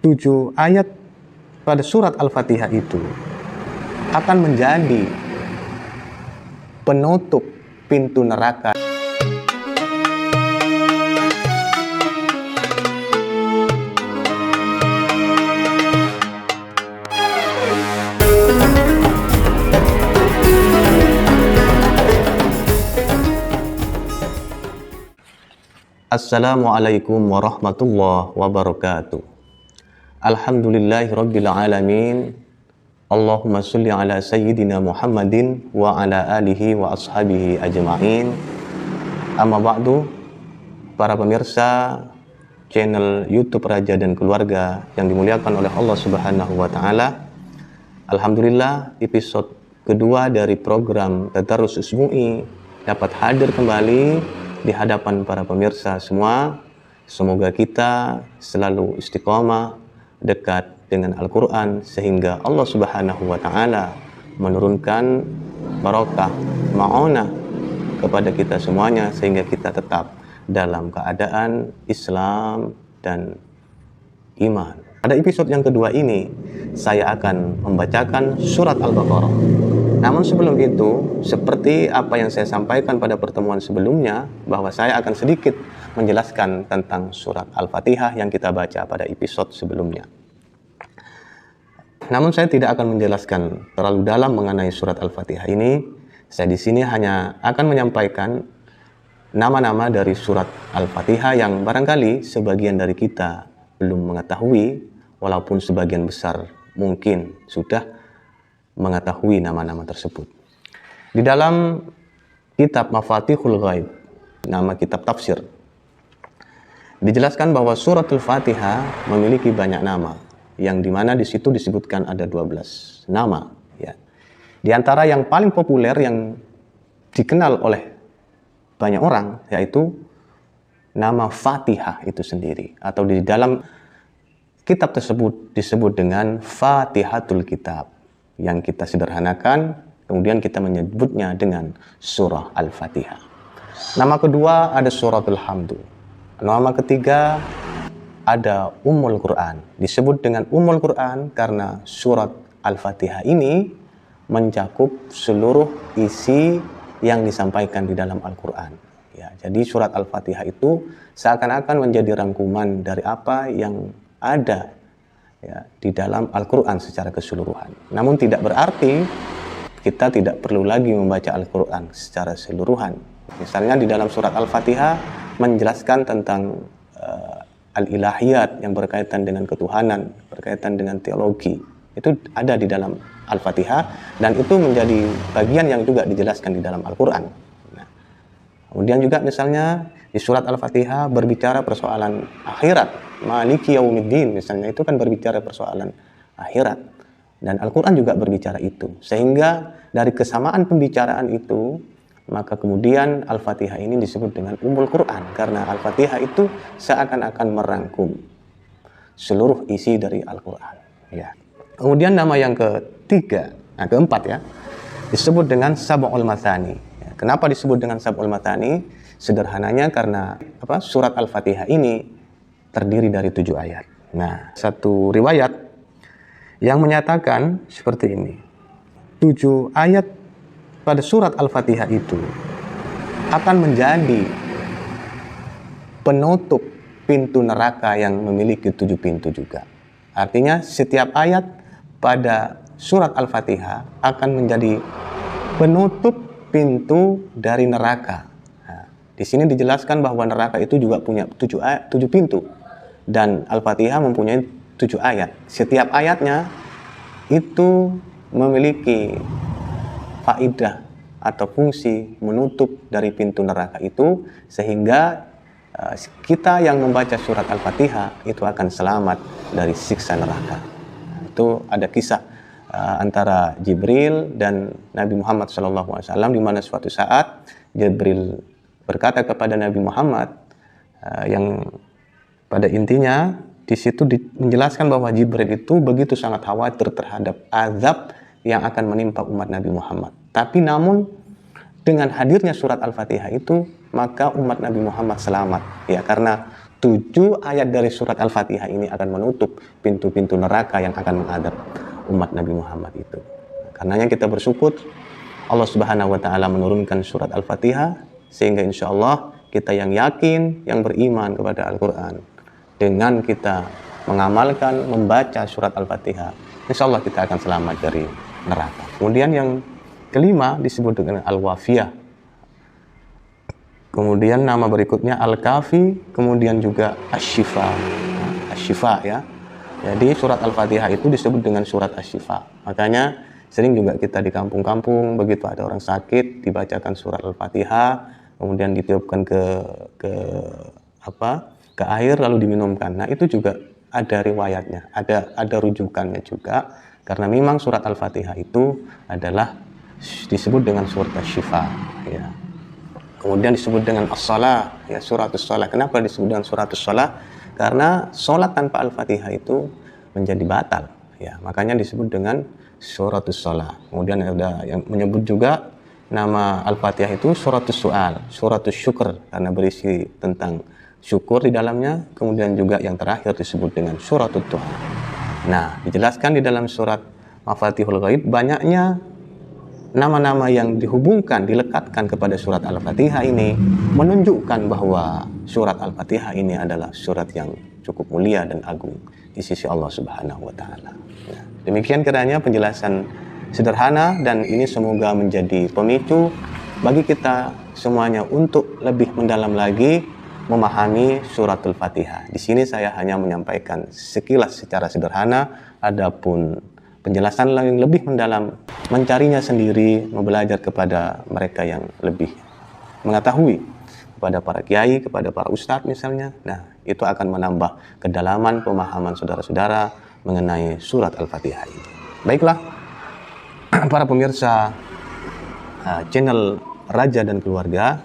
7 ayat pada surat Al-Fatihah itu akan menjadi penutup pintu neraka. Assalamualaikum warahmatullahi wabarakatuh. Alhamdulillahirabbil alamin. Allahumma sholli ala sayyidina Muhammadin wa ala alihi wa ashabihi ajma'in. Amma ba'du. Para pemirsa channel YouTube Raja dan Keluarga yang dimuliakan oleh Allah Subhanahu wa taala. Alhamdulillah, episode kedua dari program Tadarus Usbu'i dapat hadir kembali di hadapan para pemirsa semua. Semoga kita selalu istiqomah dekat dengan Al-Quran, sehingga Allah Subhanahu wa ta'ala menurunkan barakah, ma'onah kepada kita semuanya, sehingga kita tetap dalam keadaan Islam dan iman. Pada episode yang kedua ini, saya akan membacakan surat Al-Baqarah. Namun sebelum itu, seperti apa yang saya sampaikan pada pertemuan sebelumnya, bahwa saya akan sedikit menjelaskan tentang surat Al-Fatihah yang kita baca pada episode sebelumnya. Namun saya tidak akan menjelaskan terlalu dalam mengenai surat Al-Fatihah ini. Saya di sini hanya akan menyampaikan nama-nama dari surat Al-Fatihah yang barangkali sebagian dari kita belum mengetahui, walaupun sebagian besar mungkin sudah mengetahui nama-nama tersebut. Di dalam kitab Mafatihul Ghaib, nama kitab tafsir, dijelaskan bahwa surat Al-Fatihah memiliki banyak nama, yang dimana di situ disebutkan ada 12 nama. Ya. Di antara yang paling populer yang dikenal oleh banyak orang, yaitu nama Fatihah itu sendiri, atau di dalam kitab tersebut disebut dengan Fatihatul Kitab, yang kita sederhanakan, kemudian kita menyebutnya dengan surah Al-Fatihah. Nama kedua ada suratul Hamdu. Nama ketiga ada Ummul Quran. Disebut dengan Ummul Quran karena surat Al-Fatihah ini mencakup seluruh isi yang disampaikan di dalam Al-Quran. Ya, jadi surat Al-Fatihah itu seakan-akan menjadi rangkuman dari apa yang ada ya, di dalam Al-Quran secara keseluruhan. Namun tidak berarti kita tidak perlu lagi membaca Al-Quran secara keseluruhan. Misalnya di dalam surat Al-Fatihah menjelaskan tentang al-ilahiyat yang berkaitan dengan ketuhanan, berkaitan dengan teologi. Itu ada di dalam Al-Fatihah, dan itu menjadi bagian yang juga dijelaskan di dalam Al-Quran. Nah, kemudian juga misalnya di surat Al-Fatihah berbicara persoalan akhirat, Maliki Yaumiddin misalnya, itu kan berbicara persoalan akhirat, dan Al-Quran juga berbicara itu. Sehingga dari kesamaan pembicaraan itu, maka kemudian Al-Fatihah ini disebut dengan Ummul Quran, karena Al-Fatihah itu seakan-akan merangkum seluruh isi dari Al-Quran. Ya. Kemudian nama yang keempat ya, disebut dengan Sab'ul Mathani. Ya, kenapa disebut dengan Sab'ul Mathani? Sederhananya karena surat Al-Fatihah ini terdiri dari 7 ayat. Nah, satu riwayat yang menyatakan seperti ini. 7 ayat pada surat Al-Fatihah itu akan menjadi penutup pintu neraka yang memiliki 7 pintu juga. Artinya setiap ayat pada surat Al-Fatihah akan menjadi penutup pintu dari neraka. Nah, di sini dijelaskan bahwa neraka itu juga punya 7 pintu. Dan Al-Fatihah mempunyai 7 ayat. Setiap ayatnya itu memiliki faidah atau fungsi menutup dari pintu neraka itu, sehingga kita yang membaca surat Al-Fatihah itu akan selamat dari siksa neraka. Itu ada kisah antara Jibril dan Nabi Muhammad SAW, di mana suatu saat Jibril berkata kepada Nabi Muhammad yang pada intinya di situ menjelaskan bahwa Jibril itu begitu sangat khawatir terhadap azab yang akan menimpa umat Nabi Muhammad. Tapi namun dengan hadirnya surat Al-Fatihah itu, maka umat Nabi Muhammad selamat. Ya, karena 7 ayat dari surat Al-Fatihah ini akan menutup pintu-pintu neraka yang akan menghadap umat Nabi Muhammad itu. Karenanya kita bersyukur Allah Subhanahu wa taala menurunkan surat Al-Fatihah sehingga insya Allah kita yang yakin, yang beriman kepada Al-Quran, dengan kita mengamalkan, membaca surat Al-Fatihah, insya Allah kita akan selamat dari neraka. Kemudian yang kelima disebut dengan Al-Wafiyah. Kemudian nama berikutnya Al-Kafi, kemudian juga Asy-Syifa. Asy-Syifa ya. Jadi surat Al-Fatihah itu disebut dengan surat Asy-Syifa. Makanya sering juga kita di kampung-kampung begitu ada orang sakit dibacakan surat Al-Fatihah, kemudian ditiupkan ke air lalu diminumkan. Nah, itu juga ada riwayatnya, ada rujukannya juga karena memang surat Al-Fatihah itu adalah disebut dengan surat Asy-Syifa ya. Kemudian disebut dengan as-shalah, ya, suratus shalah. Kenapa disebut dengan suratus shalah? Karena sholat tanpa Al-Fatihah itu menjadi batal, ya. Makanya disebut dengan suratus shalah. Kemudian ada yang menyebut juga nama Al-Fatihah itu suratus su'al, suratus syukur, karena berisi tentang syukur di dalamnya. Kemudian juga yang terakhir disebut dengan suratul du'a. Nah, dijelaskan di dalam surat Mafatihul Ghaib banyaknya nama-nama yang dihubungkan, dilekatkan kepada surat Al-Fatihah ini menunjukkan bahwa surat Al-Fatihah ini adalah surat yang cukup mulia dan agung di sisi Allah Subhanahu wa taala. Nah, demikian kiranya penjelasan sederhana dan ini semoga menjadi pemicu bagi kita semuanya untuk lebih mendalam lagi memahami suratul Fatihah. Di sini saya hanya menyampaikan sekilas secara sederhana, adapun penjelasan yang lebih mendalam, mencarinya sendiri, belajar kepada mereka yang lebih mengetahui, kepada para kiai, kepada para ustadz misalnya. Nah, itu akan menambah kedalaman pemahaman saudara-saudara mengenai surat Al-Fatihah ini. Baiklah, para pemirsa channel Raja dan Keluarga,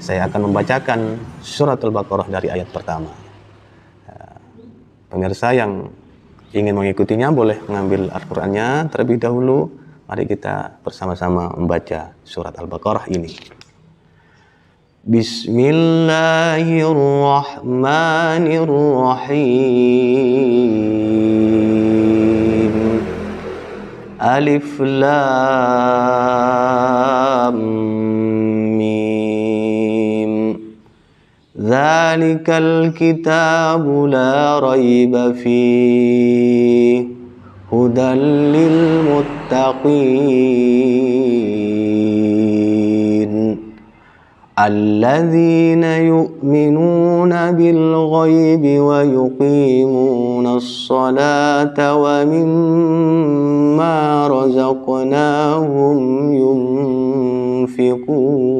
saya akan membacakan surat Al-Baqarah dari ayat pertama. Pemirsa yang ingin mengikutinya boleh mengambil Al-Qur'annya terlebih dahulu. Mari kita bersama-sama membaca surat Al-Baqarah ini. Bismillahirrahmanirrahim. Alif Lam Mim. Dzalikal kitabu la raiba fihi hudan lil muttaqin alladzina yu'minuna bil ghaibi wa yuqimunas salata wa mimma razaqnahum yunfiqun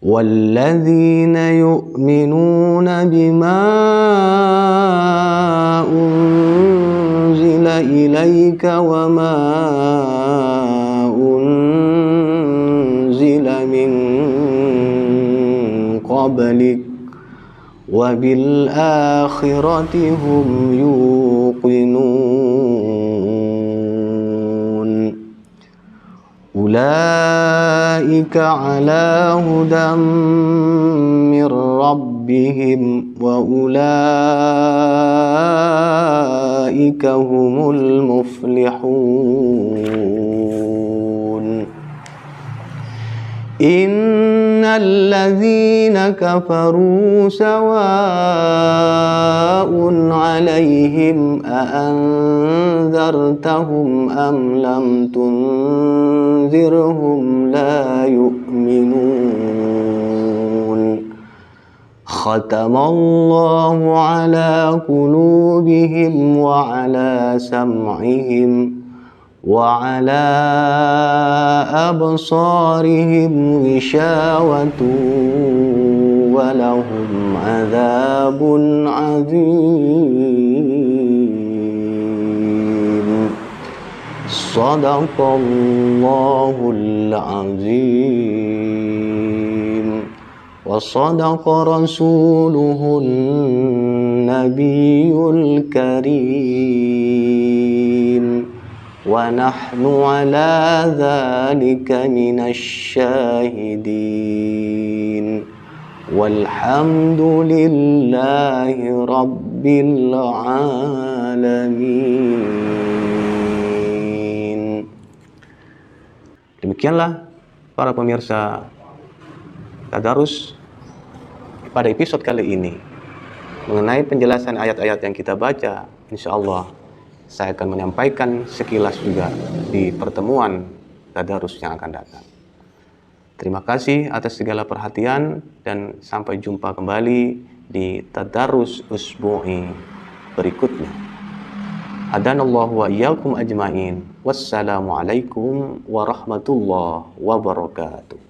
والذين يؤمنون بما أنزل إليك وما أنزل من قبلك وبالآخرة هم يوقنون أولئك على هدى من ربهم وأولئك هم المفلحون إن الذين كفروا سواء عليهم أأنذرتهم أم لم تنذرهم لا يؤمنون ختم الله على قلوبهم وعلى سمعهم وعلى أبصارهم غشاوة ولهم عذاب عظيم صدق الله العظيم وصدق رسوله النبي الكريم ونحن على ذلك من الشاهدين Walhamdulillahi Rabbil Alamin. Demikianlah para pemirsa Tadarus pada episode kali ini. Mengenai penjelasan ayat-ayat yang kita baca, insya Allah saya akan menyampaikan sekilas juga di pertemuan Tadarus yang akan datang. Terima kasih atas segala perhatian dan sampai jumpa kembali di Tadarus Usbu'i berikutnya. Adanallahu wa iyyakum ajmain. Wassalamualaikum warahmatullahi wabarakatuh.